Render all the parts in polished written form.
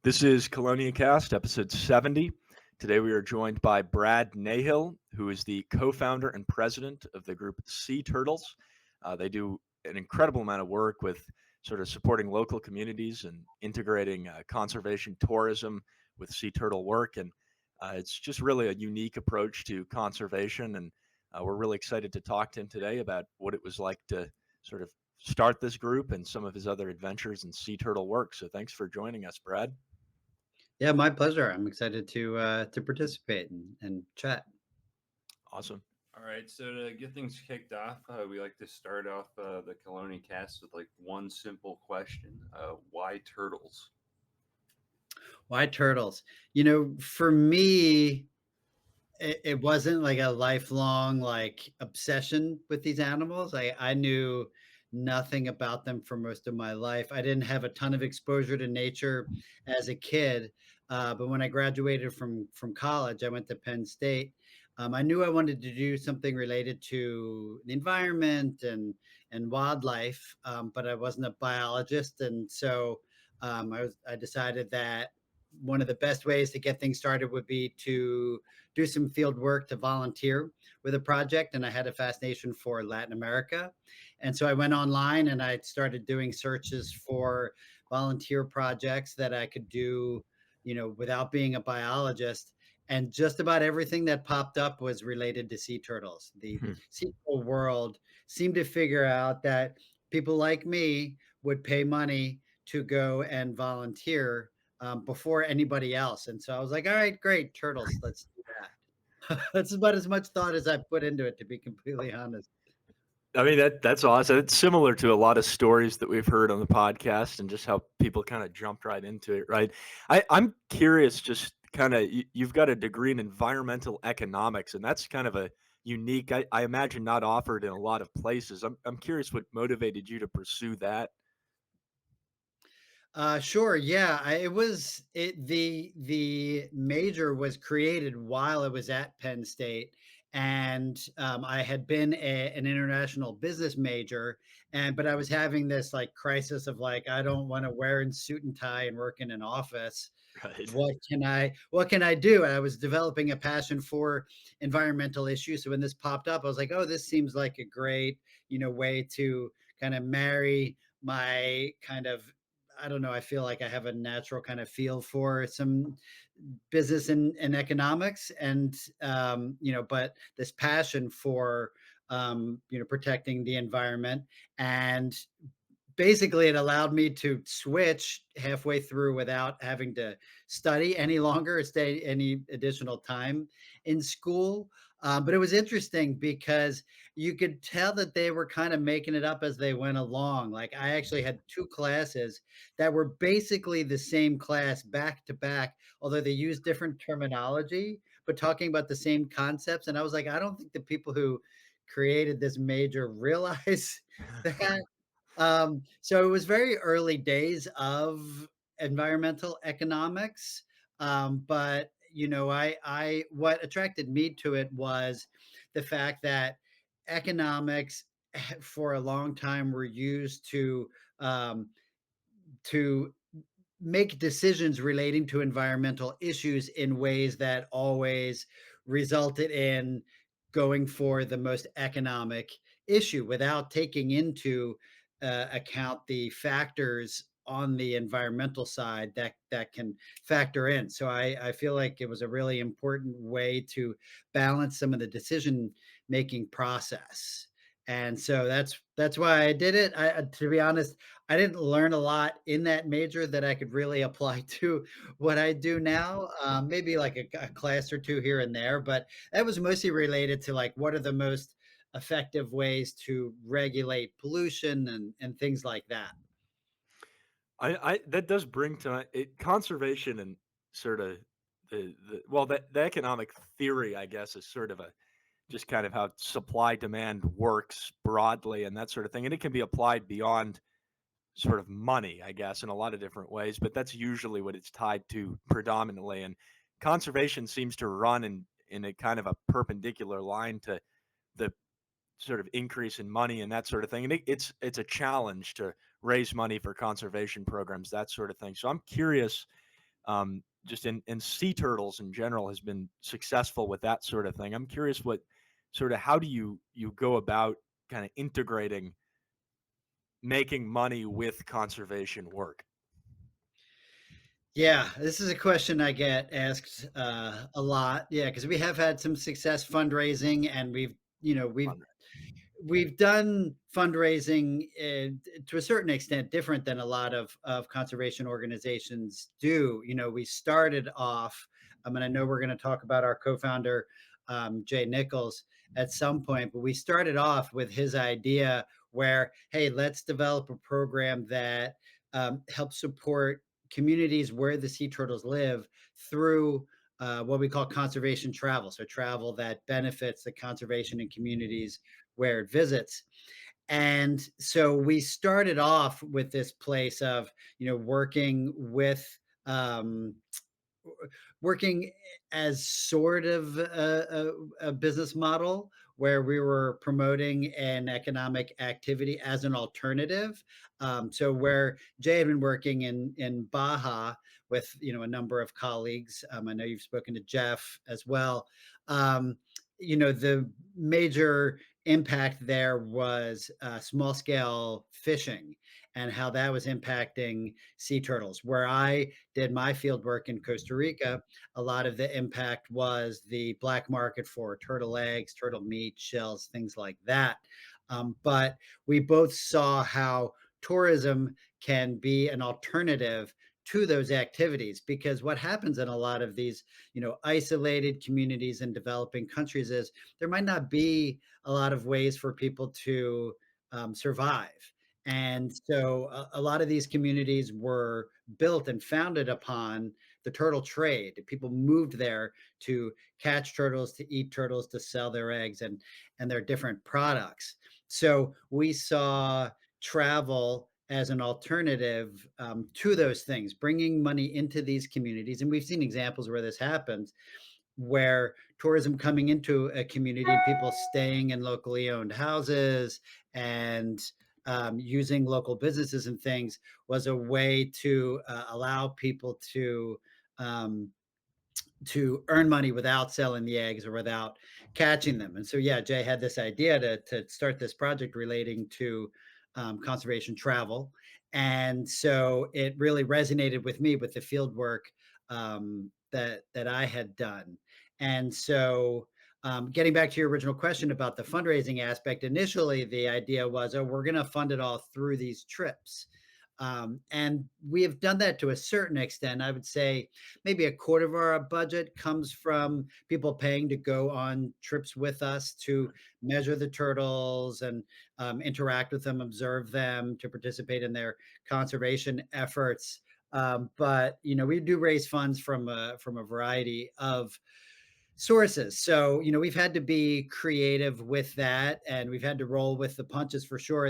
This is CheloniaCast, episode 70. Today we are joined by Brad Nahill, who is the co-founder and president of the group Sea Turtles. They do an incredible amount of work with sort of supporting local communities and integrating conservation tourism with sea turtle work. And it's just really a unique approach to conservation. And we're really excited to talk to him today about what it was like to sort of start this group and some of his other adventures in sea turtle work. So thanks for joining us, Brad. Yeah, my pleasure. I'm excited to participate and chat. Awesome. All right, so to get things kicked off, we like to start off the CheloniaCast with like one simple question: Why turtles? Why turtles? For me, it wasn't like a lifelong like obsession with these animals. I knew nothing about them for most of my life. I didn't have a ton of exposure to nature as a kid, but when I graduated from college, I went to Penn State. I knew I wanted to do something related to the environment and wildlife, but I wasn't a biologist, and so I decided that one of the best ways to get things started would be to do some field work, to volunteer with a project. And I had a fascination for Latin America. And so I went online and I started doing searches for volunteer projects that I could do, without being a biologist. And just about everything that popped up was related to sea turtles. The Hmm. sea turtle world seemed to figure out that people like me would pay money to go and volunteer before anybody else. And so I was like, all right, great, turtles, let's do that. That's about as much thought as I put into it, to be completely honest. I mean that's awesome. It's similar to a lot of stories that we've heard on the podcast, and just how people kind of jumped right into it. Right. I'm curious. Just kind of you've got a degree in environmental economics, and that's kind of a unique. I imagine not offered in a lot of places. I'm curious what motivated you to pursue that. Sure. Yeah, the major was created while I was at Penn State, and I had been an international business major, and but I was having this like crisis of like I don't want to wear a suit and tie and work in an office. Right. What can I do? And I was developing a passion for environmental issues. So when this popped up, I was like, oh, this seems like a great way to kind of marry my kind of, I don't know, I feel like I have a natural kind of feel for some business and economics, and but this passion for protecting the environment. And basically it allowed me to switch halfway through without having to study any longer or stay any additional time in school. But it was interesting because you could tell that they were kind of making it up as they went along. Like I actually had two classes that were basically the same class back to back, although they used different terminology, but talking about the same concepts. And I was like, I don't think the people who created this major realize that. So it was very early days of environmental economics, but I what attracted me to it was the fact that economics for a long time were used to make decisions relating to environmental issues in ways that always resulted in going for the most economic issue without taking into account the factors on the environmental side that can factor in. So I feel like it was a really important way to balance some of the decision making process. And so that's why I did it. To be honest, I didn't learn a lot in that major that I could really apply to what I do now. Maybe like a class or two here and there, but that was mostly related to like what are the most effective ways to regulate pollution and things like that. I that does bring to it conservation and sort of the economic theory, I guess, is sort of a just kind of how supply demand works broadly and that sort of thing. And it can be applied beyond sort of money, I guess, in a lot of different ways, but that's usually what it's tied to predominantly. And conservation seems to run in a kind of a perpendicular line to the sort of increase in money and that sort of thing. And it's a challenge to raise money for conservation programs, that sort of thing. So I'm curious, just in sea turtles in general has been successful with that sort of thing. I'm curious what sort of how do you go about kind of integrating making money with conservation work? Yeah, this is a question I get asked a lot. Yeah, because we have had some success fundraising, and we've you know we've Fun. we've done fundraising to a certain extent different than a lot of conservation organizations do. We started off, and I know we're going to talk about our co-founder, J Nichols, at some point, but we started off with his idea where, hey, let's develop a program that helps support communities where the sea turtles live through what we call conservation travel. So travel that benefits the conservation and communities where it visits. And so we started off with this place of, working with um, working as sort of a business model where we were promoting an economic activity as an alternative. So where Jay had been working in Baja with a number of colleagues. I know you've spoken to Jeff as well. Um, the major impact there was small scale fishing and how that was impacting sea turtles. Where I did my field work in Costa Rica, a lot of the impact was the black market for turtle eggs, turtle meat, shells, things like that. But we both saw how tourism can be an alternative to those activities, because what happens in a lot of these isolated communities in developing countries is there might not be a lot of ways for people to survive. And so a lot of these communities were built and founded upon the turtle trade. People moved there to catch turtles, to eat turtles, to sell their eggs and their different products. So we saw travel as an alternative to those things, bringing money into these communities. And we've seen examples where this happens, where tourism coming into a community and people staying in locally owned houses and using local businesses and things was a way to allow people um, to earn money without selling the eggs or without catching them. And so, yeah, Jay had this idea to start this project relating to conservation travel. And so it really resonated with me with the field work that I had done. And so, getting back to your original question about the fundraising aspect, initially the idea was, oh, we're going to fund it all through these trips. And we have done that to a certain extent. I would say maybe a quarter of our budget comes from people paying to go on trips with us to measure the turtles and interact with them, observe them, to participate in their conservation efforts. But we do raise funds from a variety of sources. So, we've had to be creative with that, and we've had to roll with the punches for sure.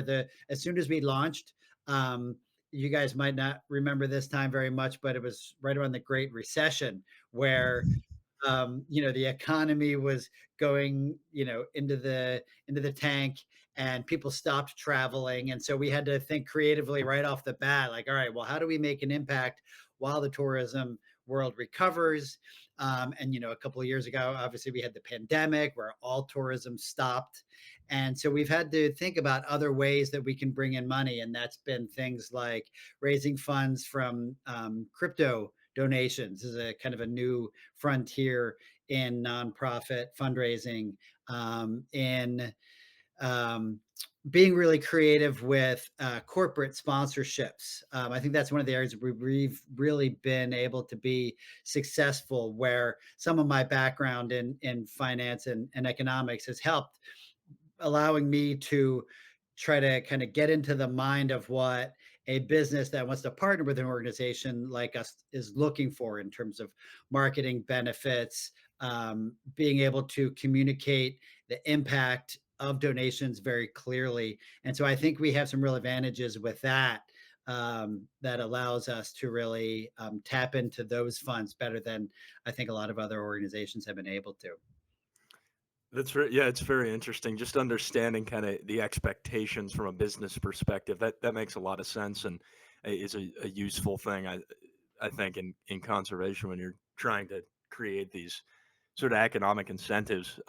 As soon as we launched, um, you guys might not remember this time very much, but it was right around the Great Recession where the economy was going, into the tank, and people stopped traveling. And so we had to think creatively right off the bat, like, all right, well, how do we make an impact while the tourism world recovers? And a couple of years ago, obviously, we had the pandemic where all tourism stopped. And so we've had to think about other ways that we can bring in money. And that's been things like raising funds from crypto donations. This is a kind of a new frontier in nonprofit fundraising, in um, being really creative with corporate sponsorships. I think that's one of the areas where we've really been able to be successful, where some of my background in finance and economics has helped, allowing me to try to kind of get into the mind of what a business that wants to partner with an organization like us is looking for in terms of marketing benefits, being able to communicate the impact of donations very clearly. And so I think we have some real advantages with that, that allows us to really tap into those funds better than I think a lot of other organizations have been able to. Yeah, it's very interesting. Just understanding kind of the expectations from a business perspective. That makes a lot of sense and is a useful thing. I think, in conservation when you're trying to create these sort of economic incentives.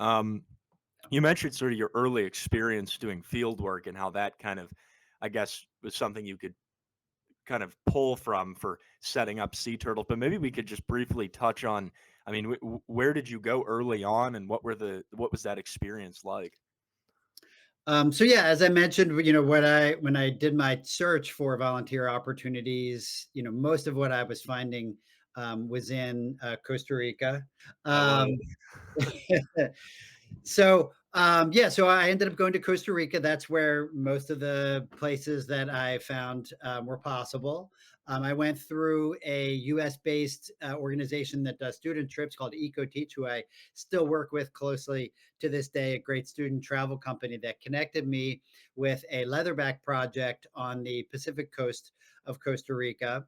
You mentioned sort of your early experience doing field work and how that kind of, I guess, was something you could kind of pull from for setting up sea turtles. But maybe we could just briefly touch on, I mean, where did you go early on, and what was that experience like? So yeah, as I mentioned, when I did my search for volunteer opportunities, most of what I was finding was in Costa Rica. I love Um, it. yeah, so I ended up going to Costa Rica. That's where most of the places that I found were possible. I went through a US based organization that does student trips called EcoTeach, who I still work with closely to this day, a great student travel company that connected me with a leatherback project on the Pacific coast of Costa Rica.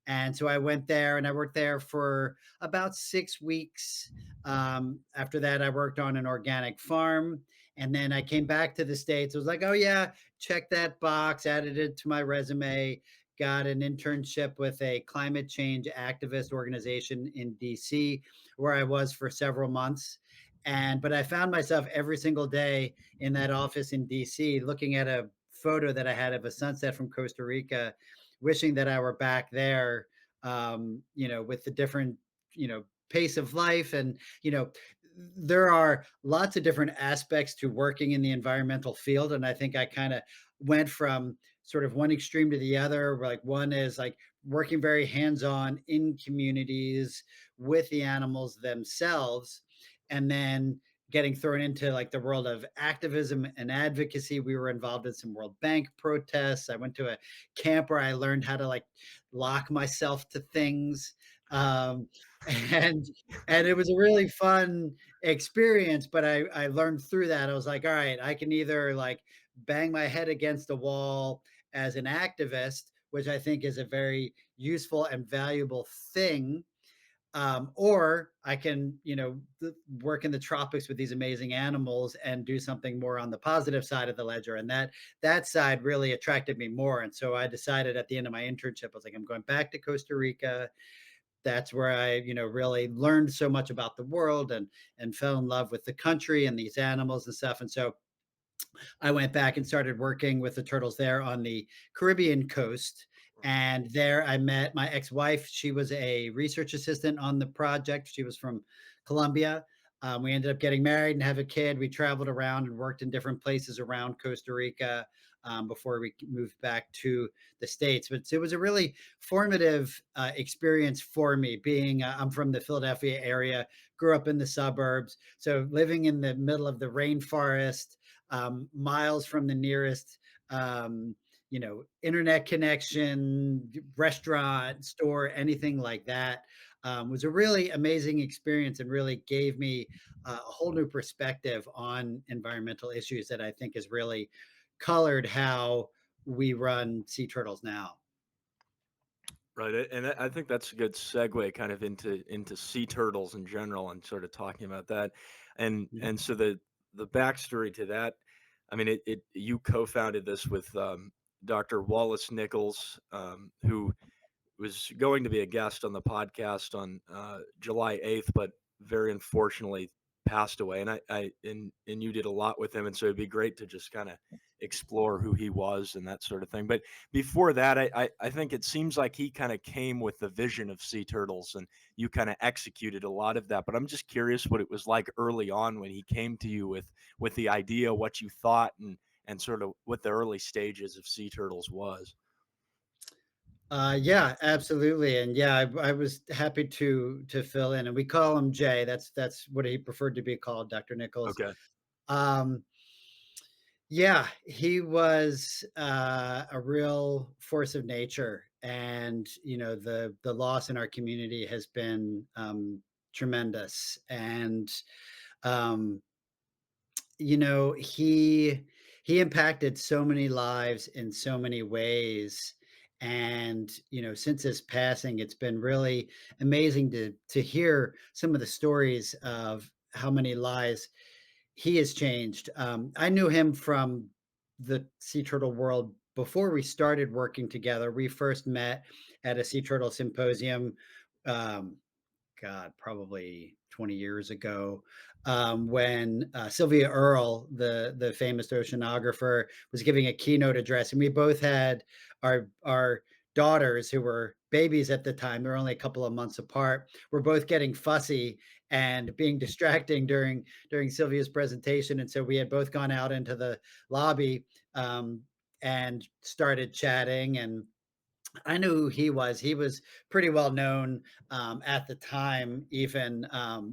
And so I went there and I worked there for about 6 weeks. After that, I worked on an organic farm. And then I came back to the States. I was like, oh, yeah, check that box, added it to my resume, got an internship with a climate change activist organization in DC, where I was for several months. But I found myself every single day in that office in DC looking at a photo that I had of a sunset from Costa Rica, wishing that I were back there, with the different, pace of life. And, there are lots of different aspects to working in the environmental field. And I think I kind of went from sort of one extreme to the other. Like one is like working very hands on in communities with the animals themselves. And then getting thrown into like the world of activism and advocacy. We were involved in some World Bank protests. I went to a camp where I learned how to like lock myself to things. Um, and it was a really fun experience, but I learned through that. I was like, all right, I can either like bang my head against a wall as an activist, which I think is a very useful and valuable thing, or I can, work in the tropics with these amazing animals and do something more on the positive side of the ledger. And that side really attracted me more. And so I decided at the end of my internship, I was like, I'm going back to Costa Rica. That's where I, really learned so much about the world and fell in love with the country and these animals and stuff. And so I went back and started working with the turtles there on the Caribbean coast. And there I met my ex wife. She was a research assistant on the project. She was from Colombia. We ended up getting married and have a kid. We traveled around and worked in different places around Costa Rica before we moved back to the States. But it was a really formative experience for me. I'm from the Philadelphia area, grew up in the suburbs. So living in the middle of the rainforest, miles from the nearest internet connection, restaurant, store, anything like that. Was a really amazing experience and really gave me a whole new perspective on environmental issues that I think has really colored how we run sea turtles now. Right, and I think that's a good segue kind of into sea turtles in general and sort of talking about that. And so the backstory to that, I mean, it you co-founded this with Dr. Wallace Nichols, who was going to be a guest on the podcast on July 8th, but very unfortunately passed away. And and you did a lot with him, and so it'd be great to just kind of explore who he was and that sort of thing. But before that, I think it seems like he kind of came with the vision of sea turtles, and you kind of executed a lot of that. But I'm just curious what it was like early on when he came to you with the idea, what you thought, and sort of what the early stages of sea turtles was. Yeah, absolutely, and yeah, I was happy to fill in, and we call him Jay. That's what he preferred to be called, Dr. Nichols. Okay. Um, yeah, he was a real force of nature, and the loss in our community has been tremendous. And um, he impacted so many lives in so many ways. And since his passing, it's been really amazing to hear some of the stories of how many lives he has changed. I knew him from the sea turtle world before we started working together, we first met at a sea turtle symposium. Um, God, probably 20 years ago, when Sylvia Earle, the famous oceanographer, was giving a keynote address, and we both had our daughters who were babies at the time. They were only a couple of months apart. We're both getting fussy and being distracting during Sylvia's presentation, and so we had both gone out into the lobby um, and started chatting and I knew who he was. He was pretty well known at the time, even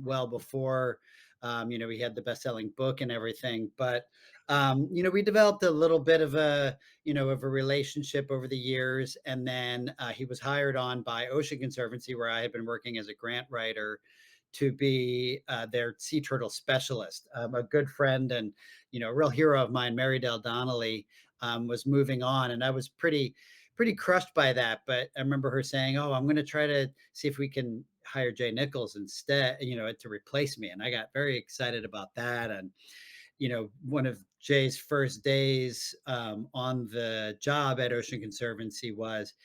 well before, he had the best-selling book and everything. But we developed a little bit of a relationship over the years, and then he was hired on by Ocean Conservancy, where I had been working as a grant writer, to be their sea turtle specialist. A good friend and a real hero of mine, Mary Del Donnelly, was moving on, and I was pretty crushed by that. But I remember her saying, "Oh, I'm going to try to see if we can hire J Nichols instead, to replace me." And I got very excited about that. And one of Jay's first days on the job at Ocean Conservancy was,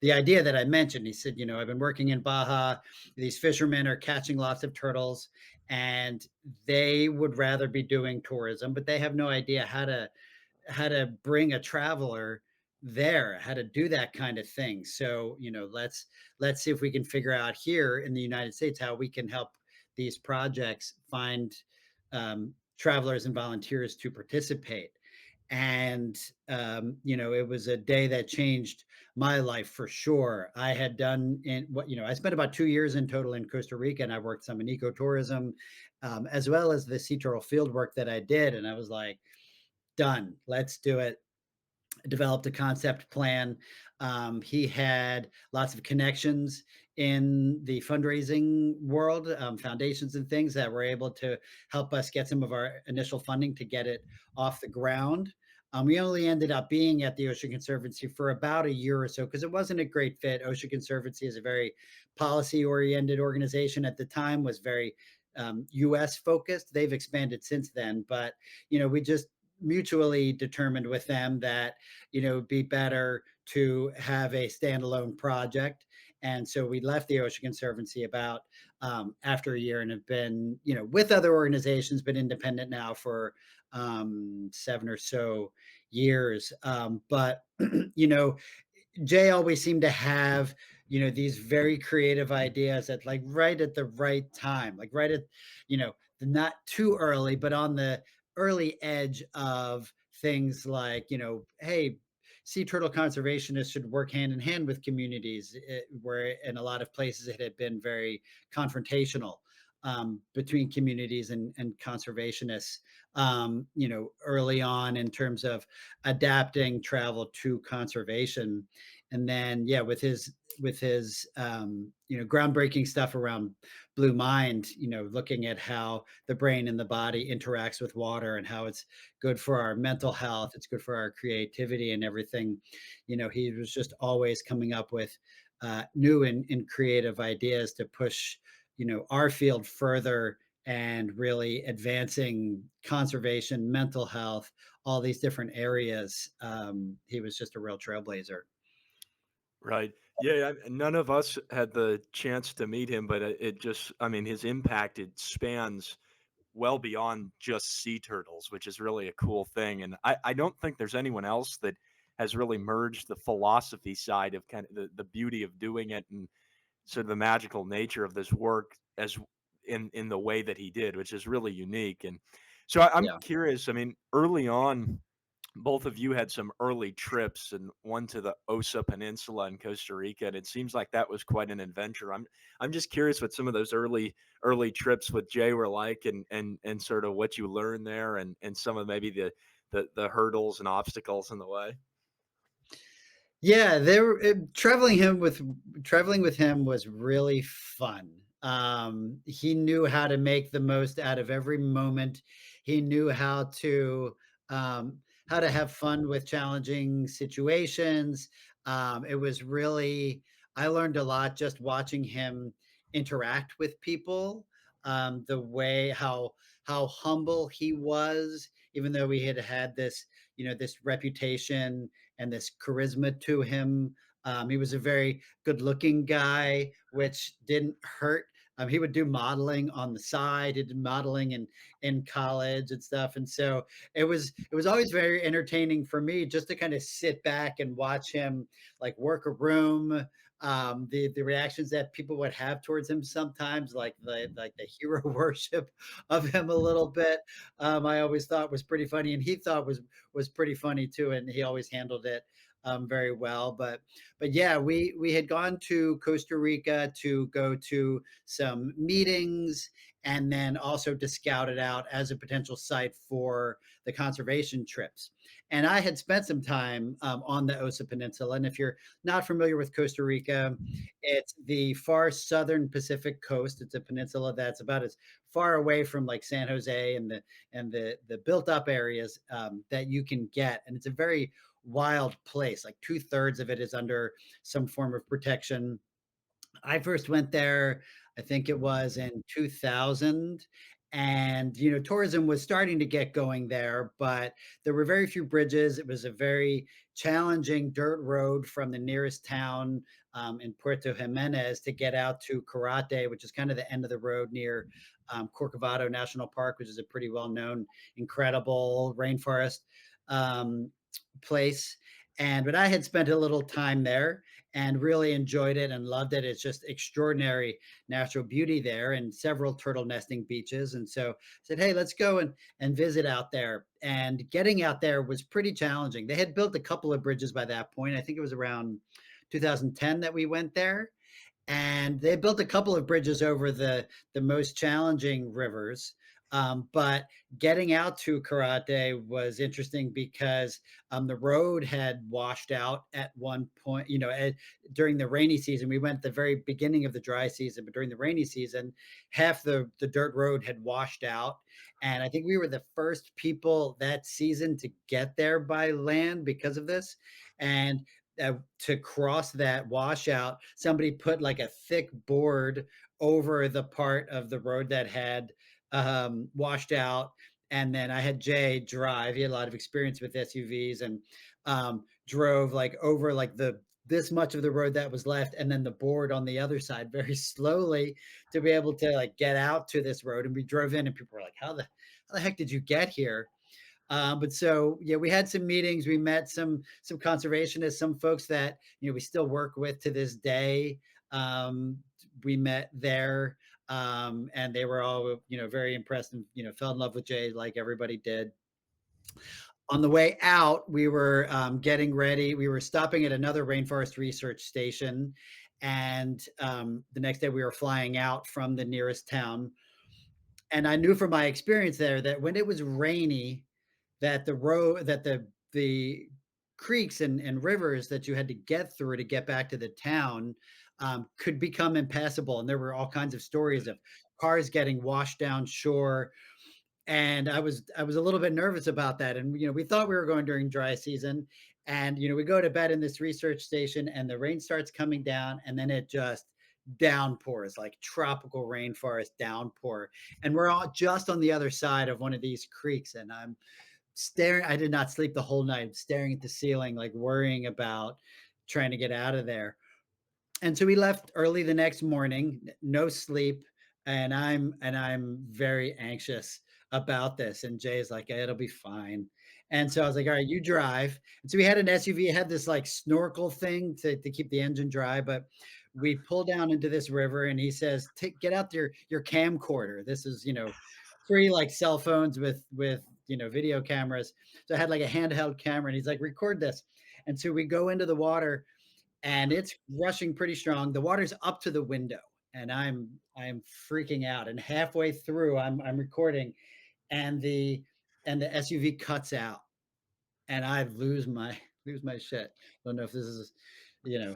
the idea that I mentioned. He said, "I've been working in Baja. These fishermen are catching lots of turtles, and they would rather be doing tourism, but they have no idea how to bring a traveler there, how to do that kind of thing. So, let's see if we can figure out here in the United States how we can help these projects find travelers and volunteers to participate." And it was a day that changed my life for sure. I had done in what I spent about 2 years in total in Costa Rica, and I worked some in ecotourism, as well as the sea turtle field work that I did. And I was like, done. Let's do it. Developed a concept plan. He had lots of connections in the fundraising world, foundations and things that were able to help us get some of our initial funding to get it off the ground. We only ended up being at the Ocean Conservancy for about a year or so because it wasn't a great fit. Ocean Conservancy is a very policy oriented organization. At the time was very US focused. They've expanded since then, but we just mutually determined with them that it'd be better to have a standalone project. And so we left the Ocean Conservancy about after a year and have been with other organizations but independent now for 7 or so years. But Jay always seemed to have, these very creative ideas at like right at the right time, like right at, not too early, but on the early edge of things like, hey, sea turtle conservationists should work hand in hand with communities, where in a lot of places it had been very confrontational between communities and conservationists, early on in terms of adapting travel to conservation. And then, yeah, with his groundbreaking stuff around Blue Mind, looking at how the brain and the body interacts with water and how it's good for our mental health, it's good for our creativity and everything. He was just always coming up with new and creative ideas to push our field further and really advancing conservation, mental health, all these different areas. He was just a real trailblazer. Right. Yeah, none of us had the chance to meet him, but it just, I mean, his impact, it spans well beyond just sea turtles, which is really a cool thing. And I don't think there's anyone else that has really merged the philosophy side of kind of the beauty of doing it and sort of the magical nature of this work as in the way that he did, which is really unique. And so I'm Yeah. curious. I mean, early on, both of you had some early trips, and one to the Osa Peninsula in Costa Rica, and it seems like that was quite an adventure. I'm just curious what some of those early trips with Jay were like, and sort of what you learned there, and some of maybe the hurdles and obstacles in the way. Yeah, traveling with him was really fun. He knew how to make the most out of every moment. He knew how to have fun with challenging situations. It was really I learned a lot just watching him interact with people. The way how humble he was, even though we had had this this reputation and this charisma to him. He was a very good looking guy, which didn't hurt. He would do modeling on the side. He did modeling in college and stuff. And so it was always very entertaining for me just to kind of sit back and watch him like work a room. The reactions that people would have towards him sometimes, like the hero worship of him a little bit. I always thought was pretty funny, and he thought was pretty funny too, and he always handled it very well. But yeah, we had gone to Costa Rica to go to some meetings, and then also to scout it out as a potential site for the conservation trips. And I had spent some time on the Osa Peninsula. And if you're not familiar with Costa Rica, it's the far southern Pacific coast. It's a peninsula that's about as far away from like San Jose and the built up areas that you can get. And it's a very wild place. Like two-thirds of it is under some form of protection. I first went there, I think it was in 2000. And, tourism was starting to get going there, but there were very few bridges. It was a very challenging dirt road from the nearest town in Puerto Jimenez to get out to Karate, which is kind of the end of the road near Corcovado National Park, which is a pretty well known, incredible rainforest um, place. But I had spent a little time there and really enjoyed it and loved it. It's just extraordinary natural beauty there and several turtle nesting beaches. And so I said, hey, let's go and visit out there. And getting out there was pretty challenging. They had built a couple of bridges by that point. I think it was around 2010 that we went there. And they built a couple of bridges over the most challenging rivers. But getting out to Karate was interesting because the road had washed out at one point, during the rainy season. We went at the very beginning of the dry season, but during the rainy season, half the dirt road had washed out. And I think we were the first people that season to get there by land because of this. And to cross that washout, somebody put like a thick board over the part of the road that had washed out. And then I had Jay drive. He had a lot of experience with SUVs and drove like over like this much of the road that was left, and then the board on the other side very slowly to be able to like get out to this road. And we drove in, and people were like, how the heck did you get here? But so yeah, we had some meetings. We met some conservationists, some folks that we still work with to this day. We met there, and they were all very impressed and fell in love with Jay like everybody did. On the way out, we were getting ready. We were stopping at another rainforest research station, and the next day we were flying out from the nearest town. And I knew from my experience there that when it was rainy, that the creeks and rivers that you had to get through to get back to the town could become impassable. And there were all kinds of stories of cars getting washed down shore. And I was a little bit nervous about that. And we thought we were going during dry season, and we go to bed in this research station, and the rain starts coming down, and then it just downpours like tropical rainforest downpour. And we're all just on the other side of one of these creeks, and I'm staring. I did not sleep the whole night, staring at the ceiling, like worrying about trying to get out of there. And so we left early the next morning, no sleep, and I'm very anxious about this. And Jay's like, it'll be fine. And so I was like, all right, you drive. And so we had an SUV, it had this like snorkel thing to keep the engine dry, but we pull down into this river, and he says, get out your camcorder. This is, free like cell phones with video cameras. So I had like a handheld camera, and he's like, record this. And so we go into the water, and it's rushing pretty strong. The water's up to the window, and I'm freaking out. And halfway through, I'm recording, and the SUV cuts out, and I lose my shit. Don't know if this is, you know,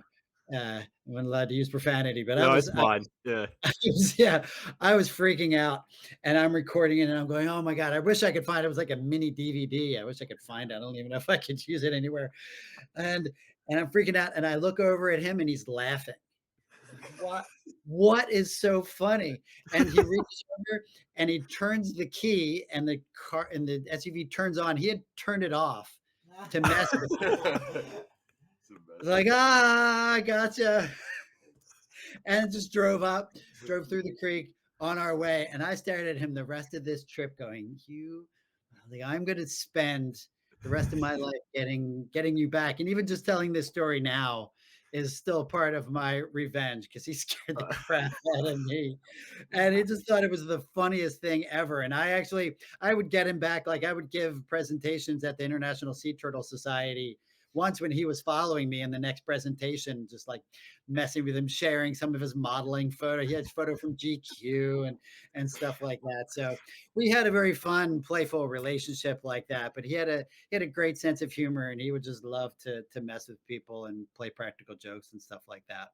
I'm not allowed to use profanity, but No, it's fine. Yeah. yeah, I was freaking out, and I'm recording it, and I'm going, oh my God, I wish I could find it. It was like a mini DVD. I wish I could find it. I don't even know if I could use it anywhere. And I'm freaking out, and I look over at him, and he's laughing. Like, what is so funny? And he reaches over, and he turns the key, and the SUV turns on. He had turned it off to mess with. It's the best. Like, I gotcha. And just drove through the creek on our way. And I stared at him the rest of this trip going, like, I'm going to spend the rest of my life getting you back. And even just telling this story now is still part of my revenge because he scared the crap out of me. And he just thought it was the funniest thing ever. And I would get him back. Like I would give presentations at the International Sea Turtle Society once when he was following me in the next presentation, just like messing with him, sharing some of his modeling photo. He had photo from GQ and stuff like that. So we had a very fun, playful relationship like that. But he had a great sense of humor, and he would just love to mess with people and play practical jokes and stuff like that.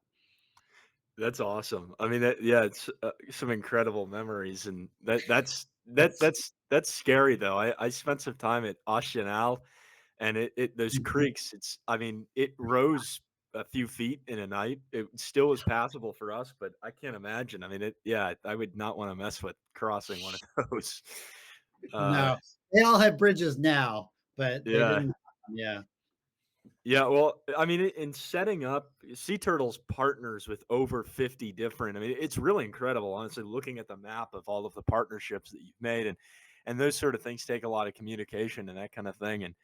That's awesome. I mean, yeah, it's some incredible memories, and It's that's scary though. I spent some time at Ashenal, and it those Mhm. creeks. I mean, it rose a few feet in a night. It still was passable for us, but I can't imagine. I mean, yeah, I would not want to mess with crossing one of those. Uh, No, they all have bridges now, but they yeah, didn't. Yeah. Yeah, well, I mean, in setting up sea turtles partners with over 50 different, I mean, it's really incredible, honestly, looking at the map of all of the partnerships that you've made and those sort of things take a lot of communication and that kind of thing. And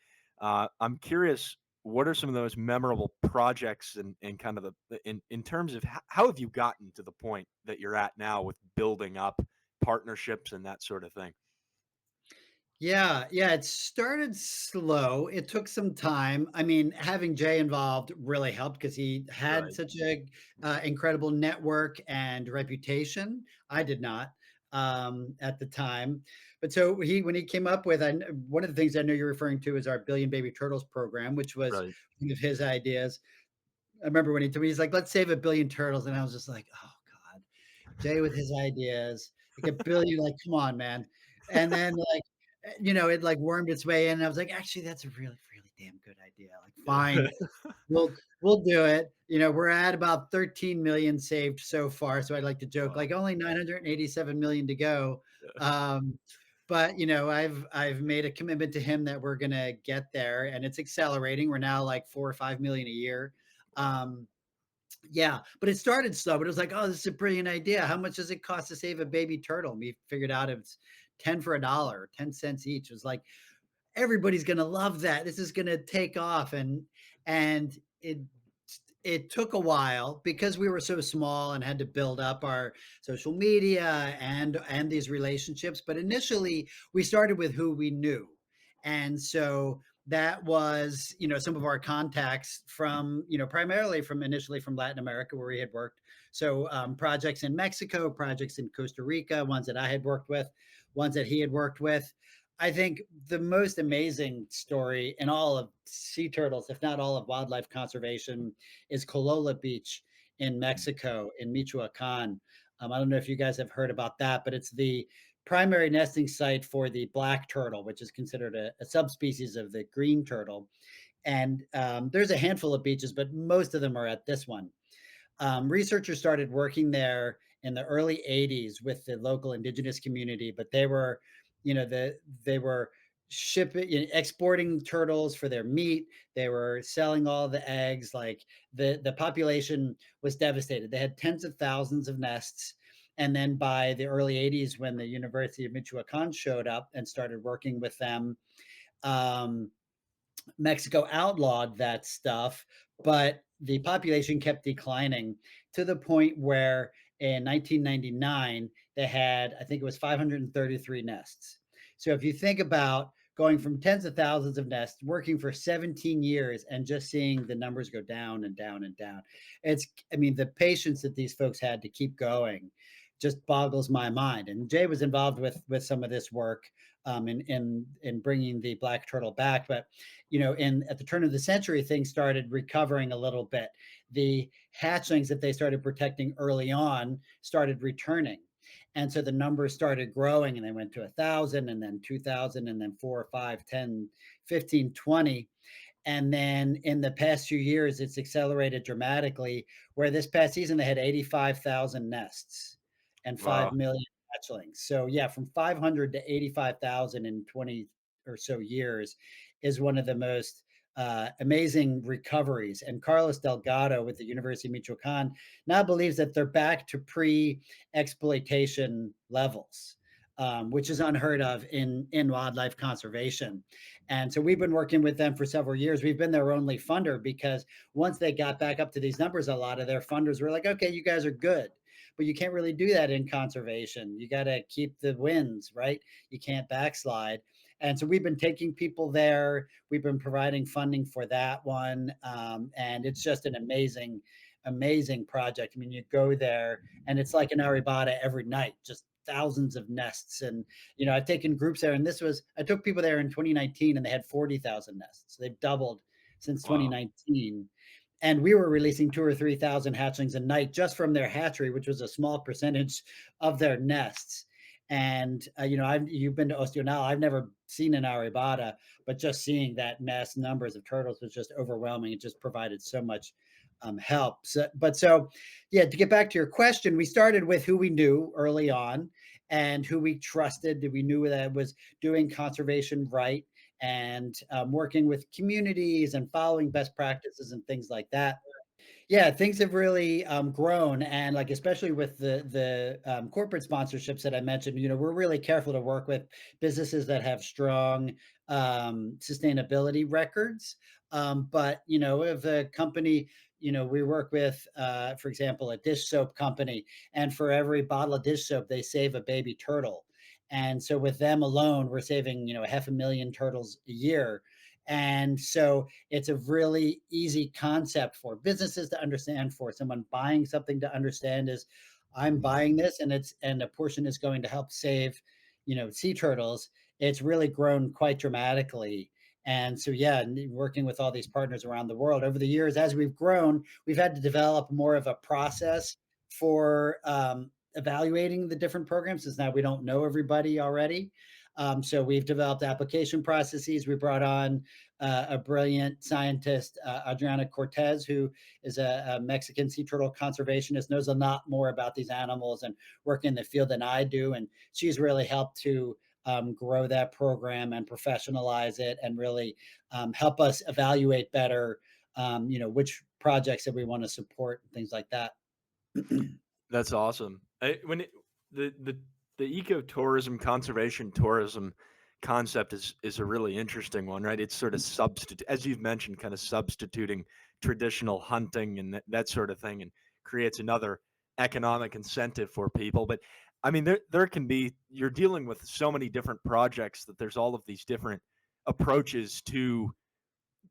I'm curious, what are some of those memorable projects and kind of in terms of how have you gotten to the point that you're at now with building up partnerships and that sort of thing? Yeah, yeah, it started slow. It took some time. I mean, having Jay involved really helped because he had Right, such a incredible network and reputation. I did not at the time, but so when he came up with, one of the things I know you're referring to is our Billion Baby Turtles program, which was right. one of his ideas. I remember when he told me he's like, "Let's save a billion turtles," and I was just like, "Oh God." Jay with his ideas, like a billion, like, come on, man. And then like, it like wormed its way in. And I was like, actually, that's a really, really damn good idea. Like, Yeah. fine, we'll do it. We're at about 13 million saved so far. So I'd like to joke, Wow. like only 987 million to go. Um, but I've made a commitment to him that we're gonna get there, and it's accelerating. We're now like 4 or 5 million a year. Wow. Um, yeah, but it started slow, but it was like, "Oh, this is a brilliant idea. How much does it cost to save a baby turtle?" And we figured out it's 10 for a dollar, 10 cents each. It was like, everybody's gonna love that. This is gonna take off. And it took a while because we were so small and had to build up our social media and these relationships. But initially, we started with who we knew, and so that was some of our contacts from primarily from initially from Latin America where we had worked. So projects in Mexico, projects in Costa Rica, ones that I had worked with, ones that he had worked with. I think the most amazing story in all of sea turtles, if not all of wildlife conservation, is Colola Beach in Mexico, in Michoacan. I don't know if you guys have heard about that, but it's the primary nesting site for the black turtle, which is considered a subspecies of the green turtle. And there's a handful of beaches, but most of them are at this one. Researchers started working there in the early 80s with the local indigenous community, but they were shipping, exporting turtles for their meat. They were selling all the eggs. Like the population was devastated. They had tens of thousands of nests. And then by the early 80s, when the University of Michoacan showed up and started working with them, um, Mexico outlawed that stuff, but the population kept declining to the point where in 1999 they had, I think it was 533 nests. So if you think about going from tens of thousands of nests, working for 17 years and just seeing the numbers go down and down and down, I mean, the patience that these folks had to keep going just boggles my mind. And Jay was involved with some of this work in bringing the black turtle back, but in at the turn of the century, things started recovering a little bit. The hatchlings that they started protecting early on started returning. And so the numbers started growing and they went to 1,000 and then 2,000 and then 4, 5, 10, 15, 20. And then in the past few years, it's accelerated dramatically, where this past season they had 85,000 nests and 5 Wow. million hatchlings. So yeah, from 500 to 85,000 in 20 or so years is one of the most amazing recoveries. And Carlos Delgado with the University of Michoacan now believes that they're back to pre-exploitation levels, which is unheard of in wildlife conservation. And so we've been working with them for several years. We've been their only funder because once they got back up to these numbers, a lot of their funders were like, okay, you guys are good. But you can't really do that in conservation. You got to keep the wins, right? You can't backslide. And so we've been taking people there. We've been providing funding for that one. And it's just an amazing, amazing project. I mean, you go there and it's like an Aribata every night, just thousands of nests. And, I've taken groups there, and I took people there in 2019 and they had 40,000 nests. So they've doubled since Wow. 2019. And we were releasing 2 or 3,000 hatchlings a night just from their hatchery, which was a small percentage of their nests. And you've been to Ostional. I've never seen an Aribata, but just seeing that mass numbers of turtles was just overwhelming. It just provided so much help. Yeah, to get back to your question, we started with who we knew early on and who we trusted, that we knew that was doing conservation right, and working with communities and following best practices and things like that. Yeah, things have really grown, and like especially with the corporate sponsorships that I mentioned, we're really careful to work with businesses that have strong sustainability records. But if a company, we work with, for example, a dish soap company, and for every bottle of dish soap, they save a baby turtle. And so with them alone, we're saving, 500,000 turtles a year. And so it's a really easy concept for businesses to understand, for someone buying something to understand is, I'm buying this and a portion is going to help save, sea turtles. It's really grown quite dramatically. And so, yeah, working with all these partners around the world over the years, as we've grown, we've had to develop more of a process for evaluating the different programs, since now we don't know everybody already. So we've developed application processes. We brought on a brilliant scientist, Adriana Cortez, who is a Mexican sea turtle conservationist, knows a lot more about these animals and work in the field than I do. And she's really helped to grow that program and professionalize it, and really help us evaluate better, which projects that we want to support and things like that. That's awesome. The ecotourism, conservation tourism concept is a really interesting one, right? It's sort of substitute, as you've mentioned, kind of substituting traditional hunting and that sort of thing, and creates another economic incentive for people. But I mean, there can be, you're dealing with so many different projects that there's all of these different approaches to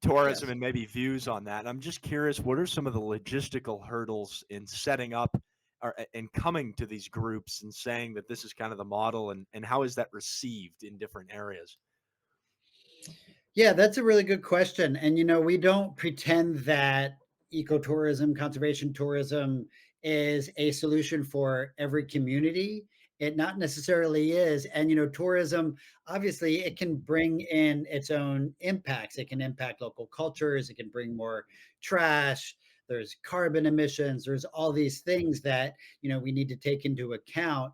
tourism Yes. and maybe views on that. And I'm just curious, what are some of the logistical hurdles in setting up or and coming to these groups and saying that this is kind of the model, and how is that received in different areas? Yeah, that's a really good question. And we don't pretend that ecotourism, conservation tourism is a solution for every community. It not necessarily is. And tourism, obviously, it can bring in its own impacts. It can impact local cultures, it can bring more trash. There's carbon emissions, there's all these things that we need to take into account,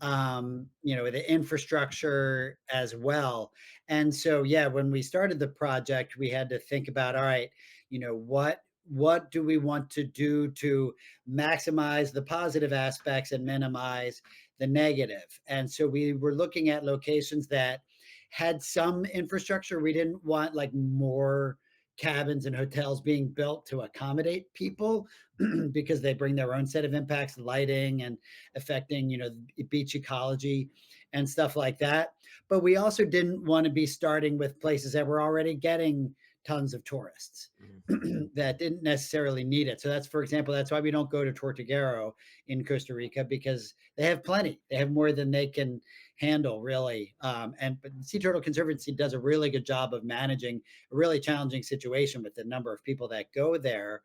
the infrastructure as well. And so, yeah, when we started the project, we had to think about, all right, what do we want to do to maximize the positive aspects and minimize the negative? And so we were looking at locations that had some infrastructure. We didn't want like more cabins and hotels being built to accommodate people because they bring their own set of impacts, lighting and affecting, beach ecology and stuff like that. But we also didn't want to be starting with places that were already getting tons of tourists Mhm. that didn't necessarily need it. So that's, for example, that's why we don't go to Tortuguero in Costa Rica, because they have plenty. They have more than they can handle, really. But Sea Turtle Conservancy does a really good job of managing a really challenging situation with the number of people that go there.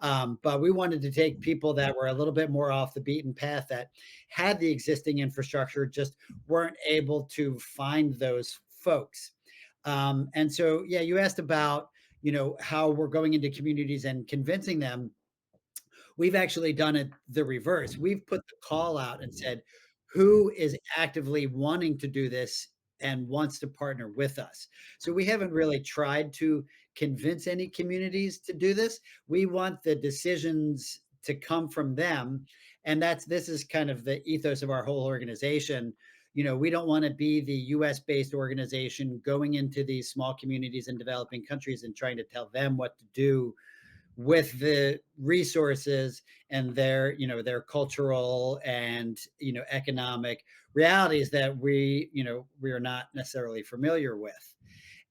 But we wanted to take people that were a little bit more off the beaten path, that had the existing infrastructure, just weren't able to find those folks. And so, yeah, you asked about, how we're going into communities and convincing them. We've actually done it the reverse. We've put the call out and said, who is actively wanting to do this and wants to partner with us? So we haven't really tried to convince any communities to do this. We want the decisions to come from them. And this is kind of the ethos of our whole organization. We don't want to be the US based organization going into these small communities in developing countries and trying to tell them what to do with the resources and their cultural and economic realities that we are not necessarily familiar with.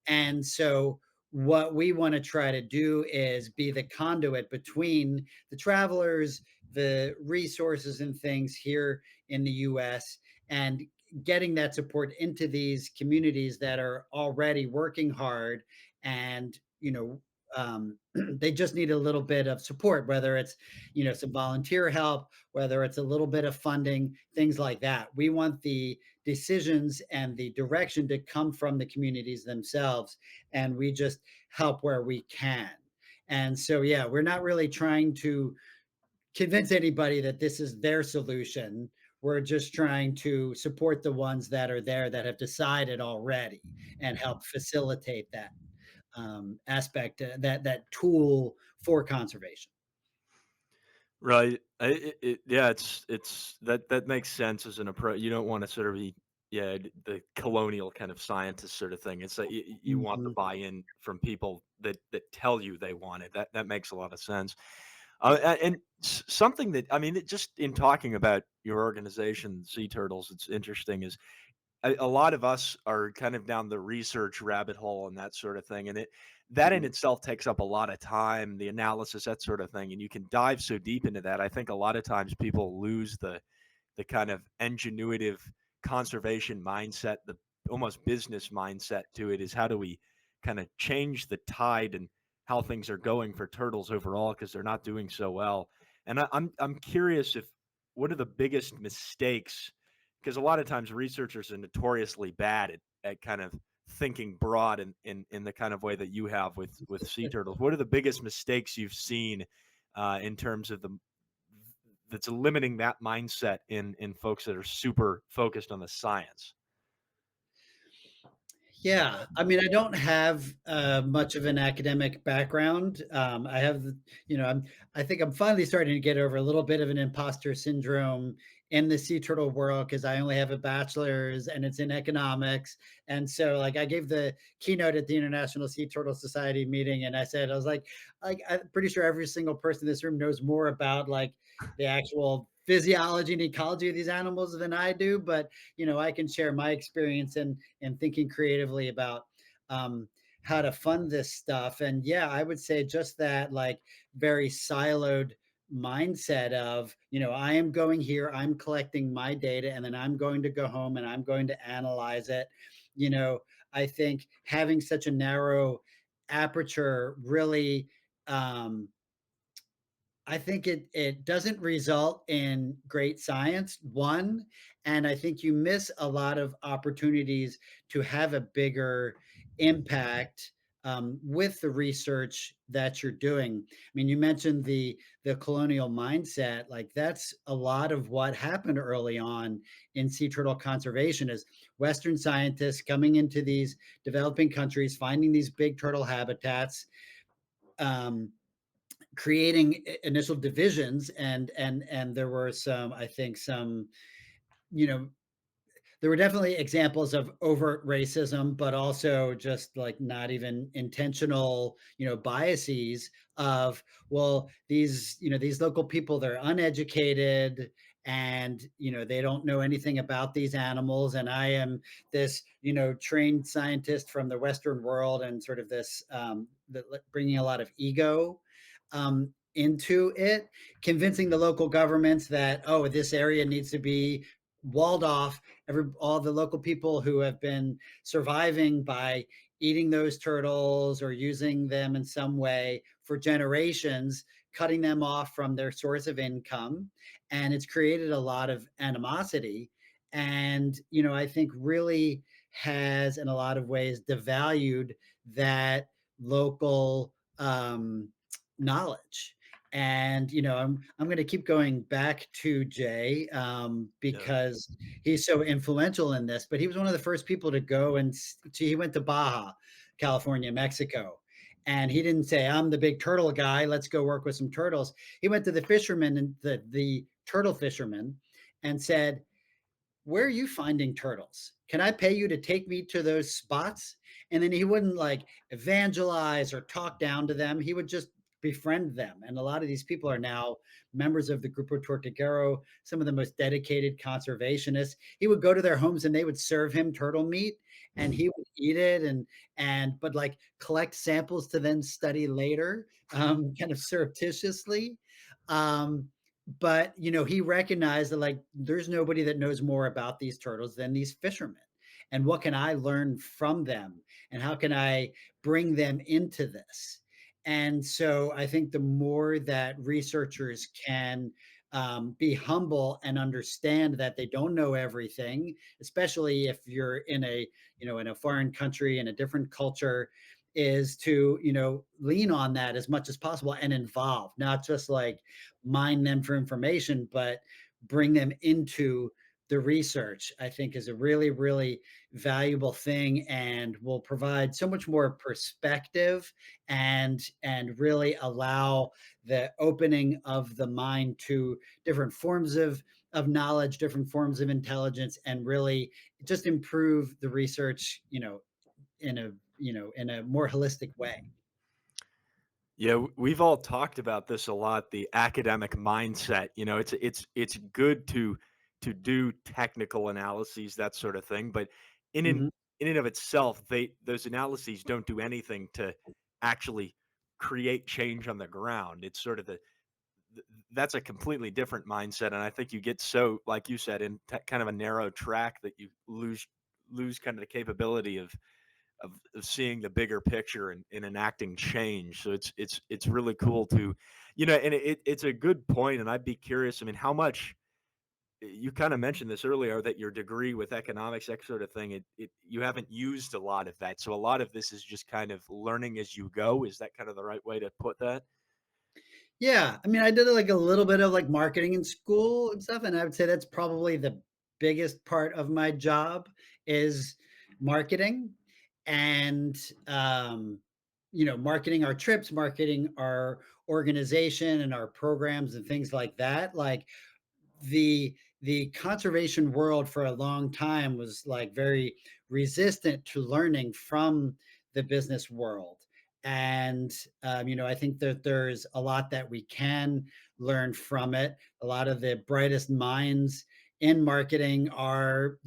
And so what we want to try to do is be the conduit between the travelers, the resources and things here in the US, and getting that support into these communities that are already working hard. And they just need a little bit of support, whether it's some volunteer help, whether it's a little bit of funding, things like that. We want the decisions and the direction to come from the communities themselves, and we just help where we can. And so, yeah, we're not really trying to convince anybody that this is their solution. We're just trying to support the ones that are there that have decided already and help facilitate that aspect, that tool for conservation. Right. Yeah, it's that makes sense as an approach. You don't want to sort of be, yeah, the colonial kind of scientist sort of thing. It's like you want the Mhm. buy-in from people that tell you they want it. That makes a lot of sense. And something that, I mean, just in talking about your organization, Sea Turtles, it's interesting is a lot of us are kind of down the research rabbit hole and that sort of thing, and that in Mhm. itself takes up a lot of time, the analysis, that sort of thing, and you can dive so deep into that. I think a lot of times people lose the kind of ingenuitive conservation mindset, the almost business mindset to it. Is how do we kind of change the tide and how things are going for turtles overall, because they're not doing so well. And I'm curious, if what are the biggest mistakes, because a lot of times researchers are notoriously bad at kind of thinking broad in the kind of way that you have with sea turtles. What are the biggest mistakes you've seen in terms of the that's limiting that mindset in folks that are super focused on the science? Yeah, I mean, I don't have much of an academic background. I have, I think I'm finally starting to get over a little bit of an imposter syndrome in the sea turtle world because I only have a bachelor's and it's in economics. And so, like, I gave the keynote at the International Sea Turtle Society meeting, and I said, I was like, I'm pretty sure every single person in this room knows more about like the actual physiology and ecology of these animals than I do, but I can share my experience and thinking creatively about um, how to fund this stuff. And yeah, I would say just that like very siloed mindset of, I am going here, I'm collecting my data, and then I'm going to go home and I'm going to analyze it. You know, I think having such a narrow aperture really um, I think it doesn't result in great science, one, and I think you miss a lot of opportunities to have a bigger impact with the research that you're doing. I mean, you mentioned the colonial mindset, like that's a lot of what happened early on in sea turtle conservation is Western scientists coming into these developing countries, finding these big turtle habitats. Um, Creating initial divisions and there were some I think some you know there were definitely examples of overt racism, but also just like not even intentional, biases of, well, these local people, they're uneducated and, they don't know anything about these animals. And I am this, trained scientist from the Western world and sort of this, bringing a lot of ego into it, convincing the local governments that, oh, this area needs to be walled off. All the local people who have been surviving by eating those turtles or using them in some way for generations, cutting them off from their source of income, and it's created a lot of animosity. And I think really has in a lot of ways devalued that local knowledge. And I'm going to keep going back to Jay Yeah. because he's so influential in this. But he was one of the first people to go and he went to Baja, California, Mexico, And he didn't say, I'm the big turtle guy, let's go work with some turtles. He went to the fisherman and the turtle fisherman and said, where are you finding turtles? Can I pay you to take me to those spots? And then he wouldn't like evangelize or talk down to them. He would just befriend them. And a lot of these people are now members of the Grupo Tortuguero, some of the most dedicated conservationists. He would go to their homes and they would serve him turtle meat and he would eat it but like collect samples to then study later, kind of surreptitiously. Um, but he recognized that like there's nobody that knows more about these turtles than these fishermen, and what can I learn from them, and how can I bring them into this? And so I think the more that researchers can be humble and understand that they don't know everything, especially if you're in a in a foreign country, in a different culture, is to lean on that as much as possible and involve, not just like mine them for information, but bring them into the research, I think is a really, really valuable thing and will provide so much more perspective and really allow the opening of the mind to different forms of knowledge, different forms of intelligence, and really just improve the research, in a more holistic way. Yeah, we've all talked about this a lot, the academic mindset. It's good to do technical analyses, that sort of thing, but in and Mhm. in and of itself, those analyses don't do anything to actually create change on the ground. It's sort of that's a completely different mindset, and I think you get so, like you said, in kind of a narrow track that you lose kind of the capability of seeing the bigger picture and enacting change. So it's really cool to, and it's a good point. And I'd be curious. I mean, how much you kind of mentioned this earlier that your degree with economics, that sort of thing, it you haven't used a lot of that. So a lot of this is just kind of learning as you go. Is that kind of the right way to put that? Yeah, I mean, I did like a little bit of like marketing in school and stuff, and I would say that's probably the biggest part of my job is marketing and marketing our trips, marketing our organization and our programs and things like that. Like the conservation world for a long time was like very resistant to learning from the business world. And I think that there's a lot that we can learn from it. A lot of the brightest minds in marketing are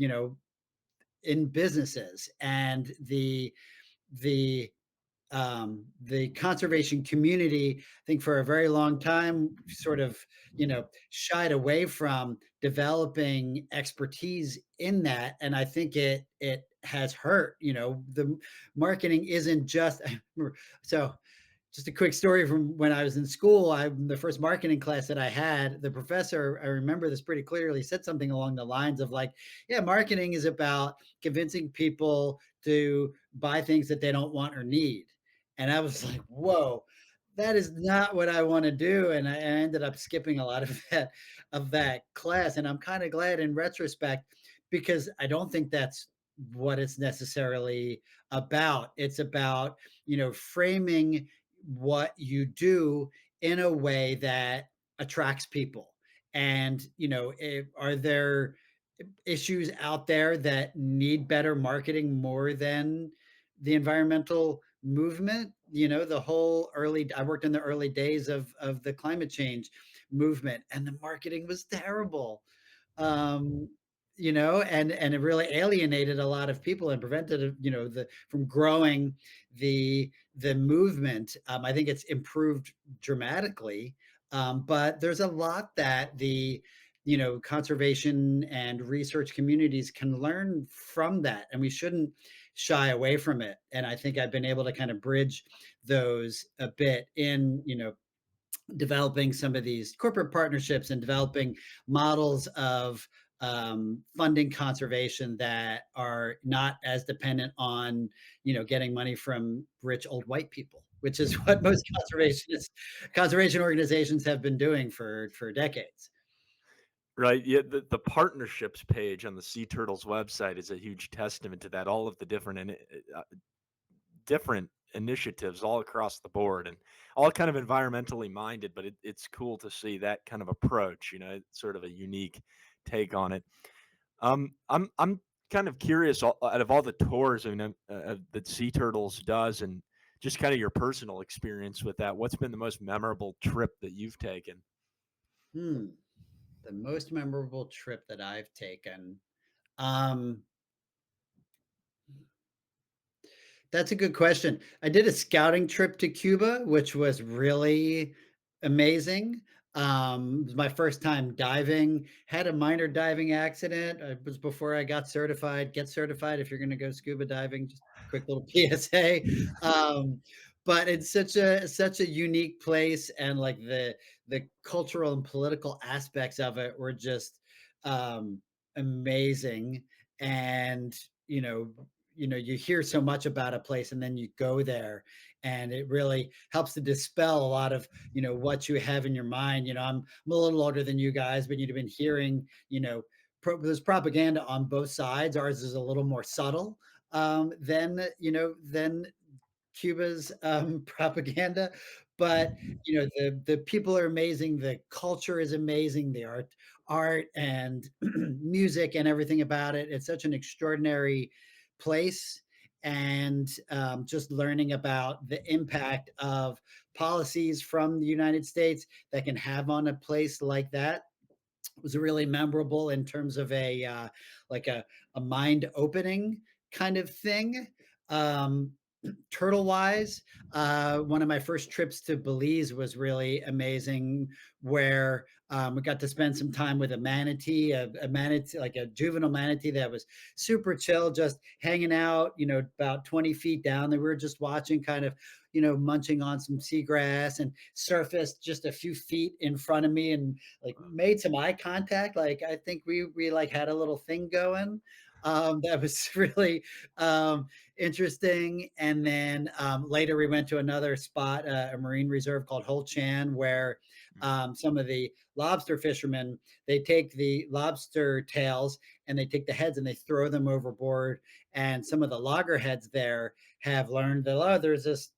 in businesses, and the conservation community, I think for a very long time, sort of, shied away from developing expertise in that. And I think it has hurt, the marketing isn't just so just a quick story from when I was in school. The first marketing class that I had, the professor, I remember this pretty clearly, said something along the lines of like, yeah, marketing is about convincing people to buy things that they don't want or need. And I was like, whoa, that is not what I want to do. And I ended up skipping a lot of that class. And I'm kind of glad in retrospect, because I don't think that's what it's necessarily about. It's about, framing what you do in a way that attracts people. And, are there issues out there that need better marketing more than the environmental movement? The whole I worked in the early days of the climate change movement, and the marketing was terrible. um, and it really alienated a lot of people and prevented, the from growing the movement. I think it's improved dramatically, but there's a lot that the conservation and research communities can learn from that, and we shouldn't shy away from it. And I think I've been able to kind of bridge those a bit in developing some of these corporate partnerships and developing models of funding conservation that are not as dependent on getting money from rich old white people, which is what most conservation organizations have been doing for decades. Right. Yeah. The partnerships page on the Sea Turtles website is a huge testament to that. All of the different different initiatives all across the board and all kind of environmentally minded. But it's cool to see that kind of approach. It's sort of a unique take on it. I'm kind of curious out of all the tours that Sea Turtles does, and just kind of your personal experience with that. What's been the most memorable trip that you've taken? Hmm. The most memorable trip that I've taken. Um, That's a good question. I did a scouting trip to Cuba, which was really amazing. It was my first time diving. Had a minor diving accident. It was before I got certified. Get certified if you're going to go scuba diving. Just quick little PSA. Um, but it's such a unique place, and like the cultural and political aspects of it were just um, amazing. And you know, you hear so much about a place and then you go there, and it really helps to dispel a lot of what you have in your mind. I'm a little older than you guys, but you've been hearing there's propaganda on both sides. Ours is a little more subtle than Cuba's propaganda. But the people are amazing, the culture is amazing, the art and music and everything about it. It's such an extraordinary place. And just learning about the impact of policies from the United States that can have on a place like that was really memorable in terms of like a mind opening kind of thing. Um, Turtle wise, one of my first trips to Belize was really amazing, where we got to spend some time with a manatee, like a juvenile manatee that was super chill, just hanging out, about 20 feet down. They were just watching, kind of, munching on some seagrass, and surfaced just a few feet in front of me and like made some eye contact. Like I think we like had a little thing going. That was really interesting. And then later we went to another spot, a marine reserve called Hol Chan, where some of the lobster fishermen, they take the lobster tails and they take the heads and they throw them overboard. And some of the loggerheads there have learned that, oh, there's this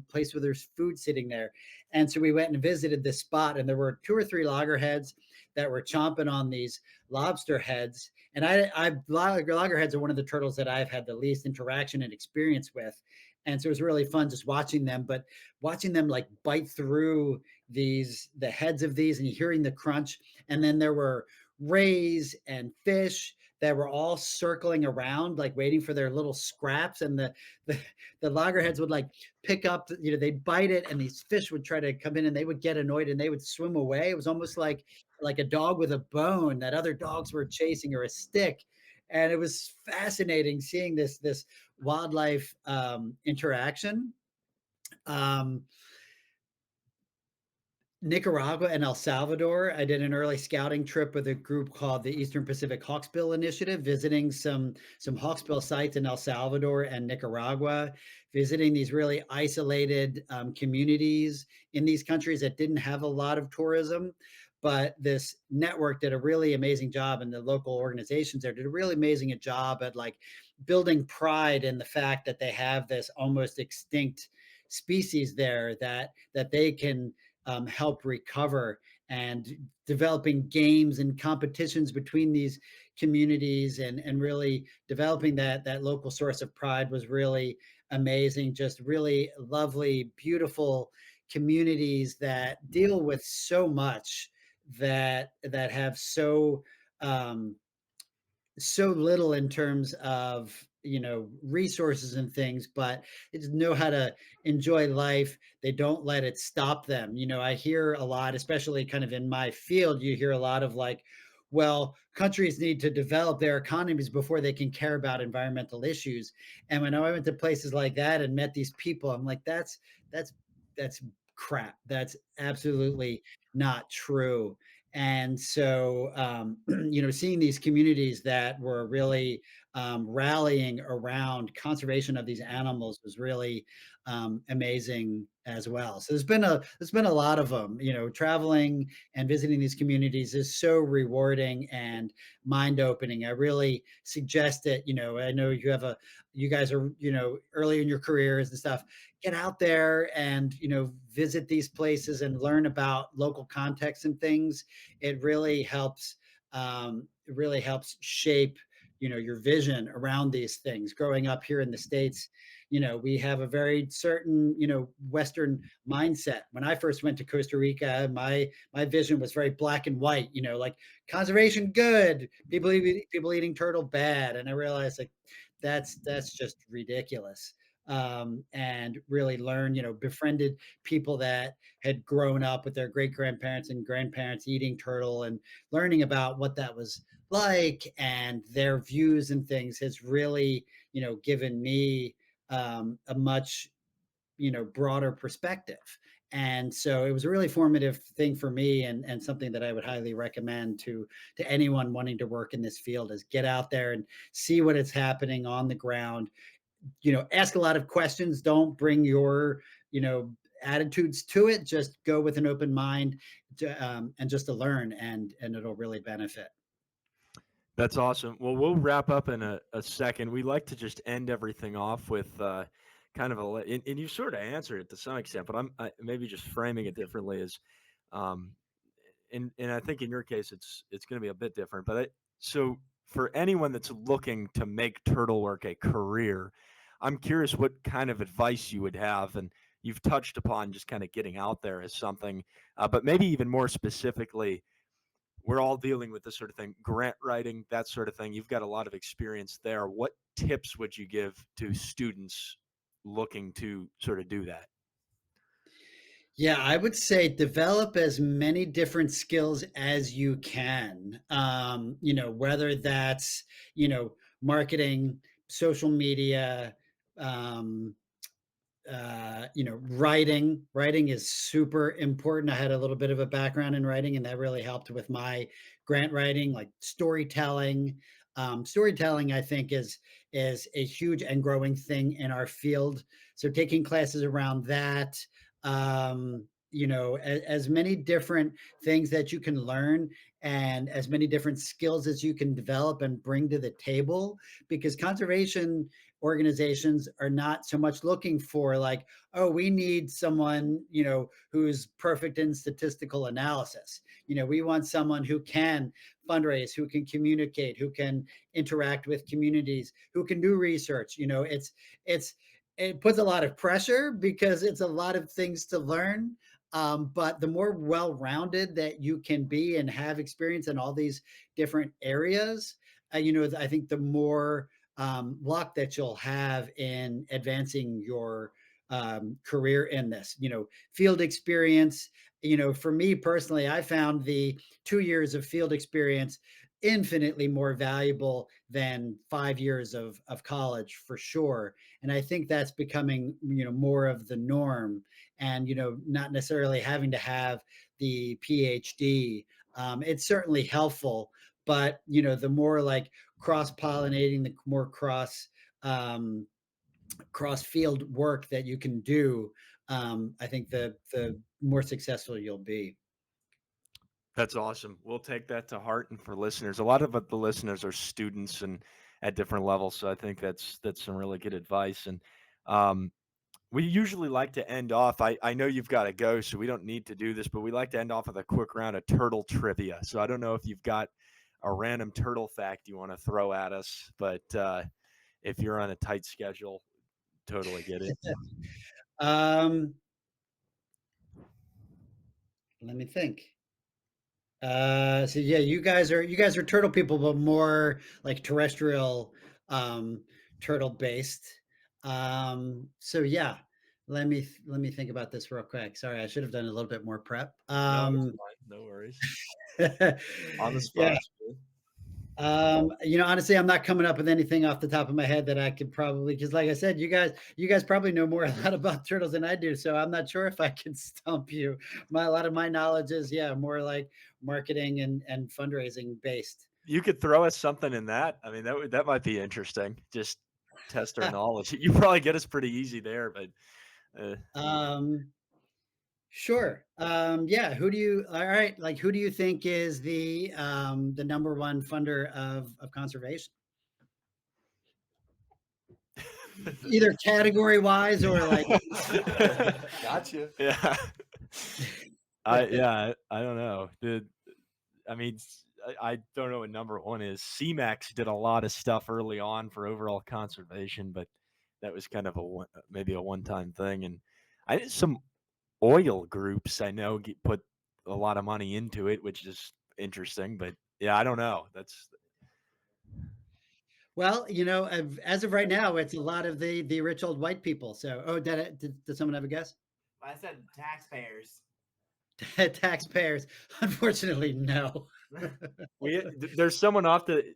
place where there's food sitting there. And so we went and visited this spot, and there were two or three loggerheads that were chomping on these lobster heads. And loggerheads are one of the turtles that I've had the least interaction and experience with. And so it was really fun just watching them, but watching them like bite through the heads of these, and hearing the crunch. And then there were rays and fish that were all circling around, like waiting for their little scraps. And the loggerheads would like pick up, they'd bite it, and these fish would try to come in, and they would get annoyed and they would swim away. It was almost like a dog with a bone that other dogs were chasing, or a stick. And it was fascinating seeing this wildlife interaction. Um, Nicaragua and El Salvador, I did an early scouting trip with a group called the Eastern Pacific Hawksbill Initiative, visiting some hawksbill sites in El Salvador and Nicaragua, visiting these really isolated communities in these countries that didn't have a lot of tourism. But this network did a really amazing job, and the local organizations there did a really amazing job at like building pride in the fact that they have this almost extinct species there that they can help recover, and developing games and competitions between these communities, and really developing that local source of pride was really amazing. Just really lovely, beautiful communities that deal with so much, that have um, so little in terms of resources and things, but they just know how to enjoy life. They don't let it stop them. I hear a lot, especially kind of in my field, you hear a lot of like, well, countries need to develop their economies before they can care about environmental issues. And when I went to places like that and met these people, I'm like, that's crap. That's absolutely not true. And so seeing these communities that were really rallying around conservation of these animals was really amazing as well. So there's been a lot of them. You know, traveling and visiting these communities is so rewarding and mind opening. I really suggest it. You know, I know you guys are, you know, early in your careers and stuff. Get out there and, you know, visit these places and learn about local context and things. It really helps shape, you know, your vision around these things. Growing up here in the States, you know, we have a very certain, you know, Western mindset. When I first went to Costa Rica, my vision was very black and white, you know, like conservation good, people eating turtle bad. And I realized like that's just ridiculous. And really learn, you know, befriended people that had grown up with their great grandparents and grandparents eating turtle, and learning about what that was like and their views and things has really, you know, given me a much, you know, broader perspective. And so it was a really formative thing for me, and something that I would highly recommend to anyone wanting to work in this field is get out there and see what is happening on the ground. You know, ask a lot of questions. Don't bring your, you know, attitudes to it. Just go with an open mind and just to learn, and it'll really benefit. That's awesome. Well, we'll wrap up in a second. We like to just end everything off with kind of and you sort of answered it to some extent, but maybe just framing it differently is, um, and I think in your case it's going to be a bit different. So for anyone that's looking to make turtle work a career, I'm curious what kind of advice you would have, and you've touched upon just kind of getting out there as something, but maybe even more specifically, we're all dealing with this sort of thing, grant writing, that sort of thing. You've got a lot of experience there. What tips would you give to students looking to sort of do that? Yeah, I would say develop as many different skills as you can. You know, whether that's, you know, marketing, social media, um, you know, writing is super important. I had a little bit of a background in writing, and that really helped with my grant writing. Like storytelling I think is a huge and growing thing in our field. So taking classes around that, you know, as many different things that you can learn, and as many different skills as you can develop and bring to the table, because conservation organizations are not so much looking for like, oh, we need someone, you know, who's perfect in statistical analysis. You know, we want someone who can fundraise, who can communicate, who can interact with communities, who can do research. You know, it's it puts a lot of pressure because it's a lot of things to learn. But the more well-rounded that you can be and have experience in all these different areas, you know, I think the more luck that you'll have in advancing your career in this. You know, field experience. You know, for me personally, I found the 2 years of field experience infinitely more valuable than 5 years of college for sure. And I think that's becoming, you know, more of the norm. And, you know, not necessarily having to have the PhD. It's certainly helpful, but, you know, the more like cross pollinating, the more um, cross field work that you can do, I think the more successful you'll be. That's awesome. We'll take that to heart. And for listeners, a lot of the listeners are students and at different levels. So I think that's some really good advice. And um, we usually like to end off. I know you've got to go, so we don't need to do this, but we like to end off with a quick round of turtle trivia. So I don't know if you've got a random turtle fact you want to throw at us, but if you're on a tight schedule, totally get it. um, Let me think. So yeah, you guys are turtle people, but more like terrestrial, um, turtle based. So yeah, let me think about this real quick. Sorry, I should have done a little bit more prep. No, it's fine. No worries. On the Yeah. spot. You know, honestly, I'm not coming up with anything off the top of my head that I could probably, because like I said, you guys probably know more a lot about turtles than I do. So I'm not sure if I can stump you. A lot of my knowledge is, yeah, more like marketing and fundraising based. you could throw us something in that. I mean, that might be interesting. Just test our knowledge. You probably get us pretty easy there, but um, sure. Yeah. Who do you? All right. Like, who do you think is the number one funder of conservation? Either category wise or like. Gotcha. yeah, I don't know. I mean, I don't know what number one is. CMAX did a lot of stuff early on for overall conservation, but that was kind of maybe a one-time thing. And I did some oil groups I know put a lot of money into it, which is interesting. But yeah, I don't know. That's Well, as of right now, it's a lot of the rich old white people. So, oh, did someone have a guess? I said taxpayers. Taxpayers. Unfortunately, no. there's someone off the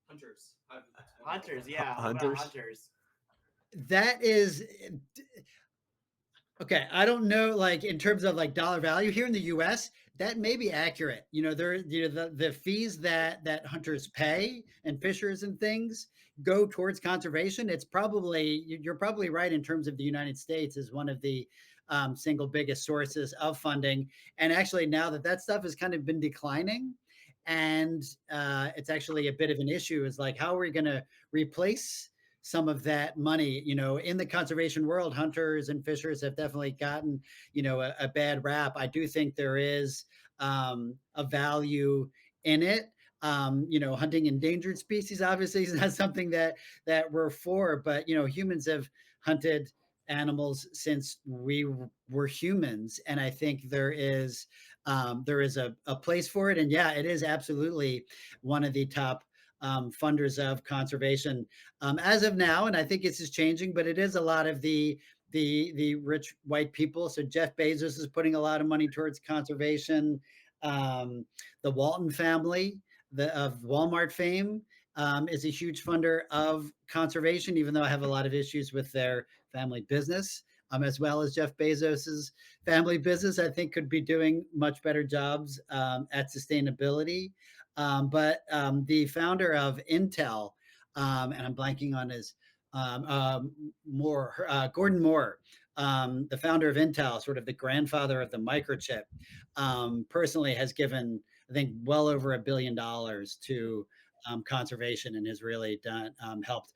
Hunters. Hunters, yeah. Hunters? Hunters. That is okay. I don't know, like in terms of like dollar value here in the U.S., that may be accurate. The fees that hunters pay and fishers and things go towards conservation. You're probably right in terms of the United States is one of the single biggest sources of funding. And actually, now that stuff has kind of been declining, and it's actually a bit of an issue. Is like, how are we going to replace some of that money? In the conservation world, hunters and fishers have definitely gotten a bad rap. I do think there is a value in it. Hunting endangered species obviously is not something that we're for, but humans have hunted animals since we were humans, and I think there is a place for it. And yeah, it is absolutely one of the top funders of conservation as of now. And I think this is changing, but it is a lot of the rich white people. So Jeff Bezos is putting a lot of money towards conservation. The Walton family, of Walmart fame, is a huge funder of conservation, even though I have a lot of issues with their family business. As well as Jeff Bezos's family business, I think could be doing much better jobs at sustainability. But the founder of Intel, and I'm blanking on his Gordon Moore, the founder of Intel, sort of the grandfather of the microchip, personally has given, I think, well over $1 billion to conservation, and has really helped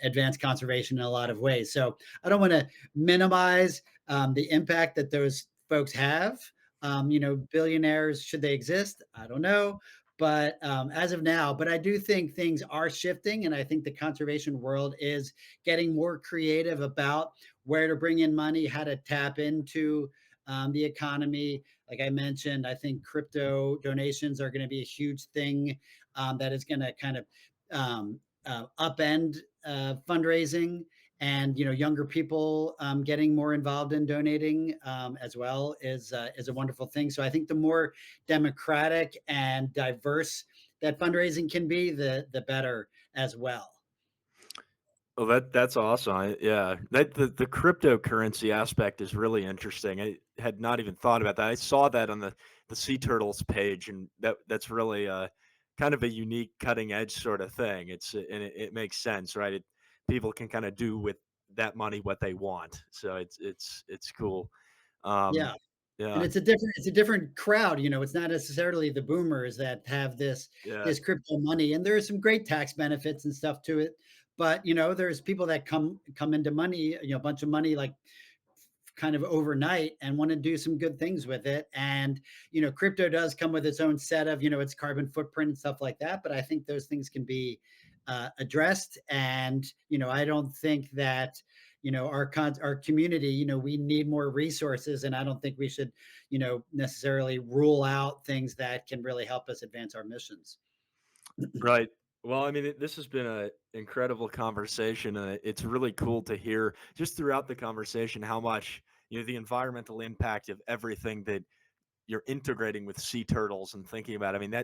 advance conservation in a lot of ways. So I don't want to minimize the impact that those folks have. Billionaires, should they exist? I don't know. But as of now, but I do think things are shifting, and I think the conservation world is getting more creative about where to bring in money, how to tap into the economy. Like I mentioned, I think crypto donations are going to be a huge thing that is going to kind of upend fundraising, and younger people getting more involved in donating as well is a wonderful thing. So I think the more democratic and diverse that fundraising can be, the better as well. well, that's awesome. Yeah, the cryptocurrency aspect is really interesting. I had not even thought about that. I saw that on the Sea Turtles page, and that's really kind of a unique, cutting edge sort of thing. It makes sense, right? People can kind of do with that money what they want, so it's cool. Um, Yeah. And yeah, it's a different crowd. It's not necessarily the boomers that have yeah. this crypto money, and there are some great tax benefits and stuff to it. But there's people that come into money, a bunch of money, like kind of overnight, and want to do some good things with it. And crypto does come with its own set of its carbon footprint and stuff like that. But I think those things can be addressed. And I don't think that our community, we need more resources, and I don't think we should necessarily rule out things that can really help us advance our missions. Right. Well, I mean, this has been an incredible conversation. It's really cool to hear just throughout the conversation how much the environmental impact of everything that you're integrating with sea turtles and thinking about. I mean,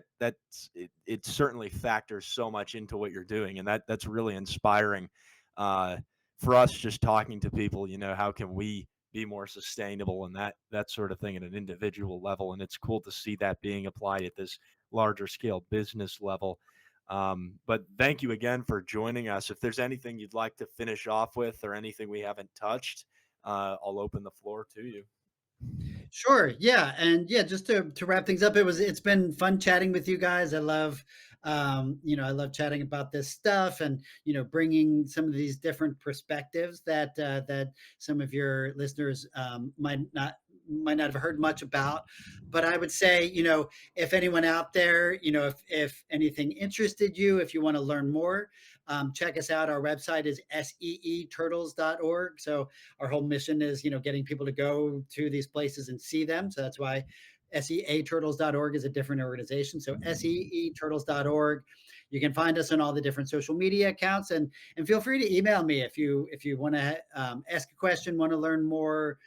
it certainly factors so much into what you're doing, and that's really inspiring uh, for us. Just talking to people, how can we be more sustainable and that sort of thing at an individual level. And it's cool to see that being applied at this larger scale business level. But thank you again for joining us. If there's anything you'd like to finish off with or anything we haven't touched, I'll open the floor to you. Sure. Yeah. And yeah, just to wrap things up, it's been fun chatting with you guys. I love, I love chatting about this stuff and, bringing some of these different perspectives that some of your listeners might not have heard much about. But I would say, if anyone out there, if anything interested you, if you want to learn more, check us out. Our website is seeturtles.org. So our whole mission is, getting people to go to these places and see them. So that's why seaturtles.org is a different organization. So seeturtles.org. You can find us on all the different social media accounts, and feel free to email me if you want to ask a question, want to learn more,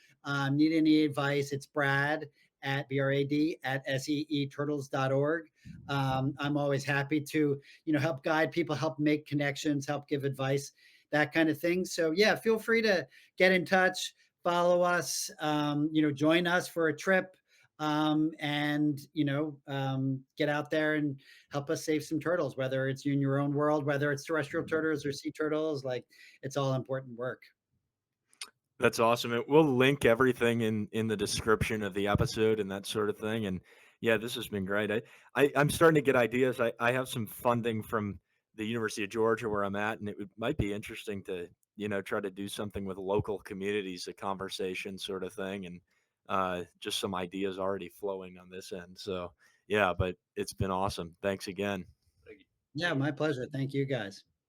need any advice. It's Brad at seeturtles.org. I'm always happy to help guide people, help make connections, help give advice, that kind of thing. So yeah, feel free to get in touch, follow us, join us for a trip, and get out there and help us save some turtles, whether it's in your own world, whether it's terrestrial turtles or sea turtles. Like, it's all important work. That's awesome. We'll link everything in the description of the episode and that sort of thing. And yeah, this has been great. I'm starting to get ideas. I have some funding from the University of Georgia where I'm at, and might be interesting to try to do something with local communities, a conversation sort of thing, and just some ideas already flowing on this end. So yeah, but it's been awesome. Thanks again. Yeah, my pleasure. Thank you guys.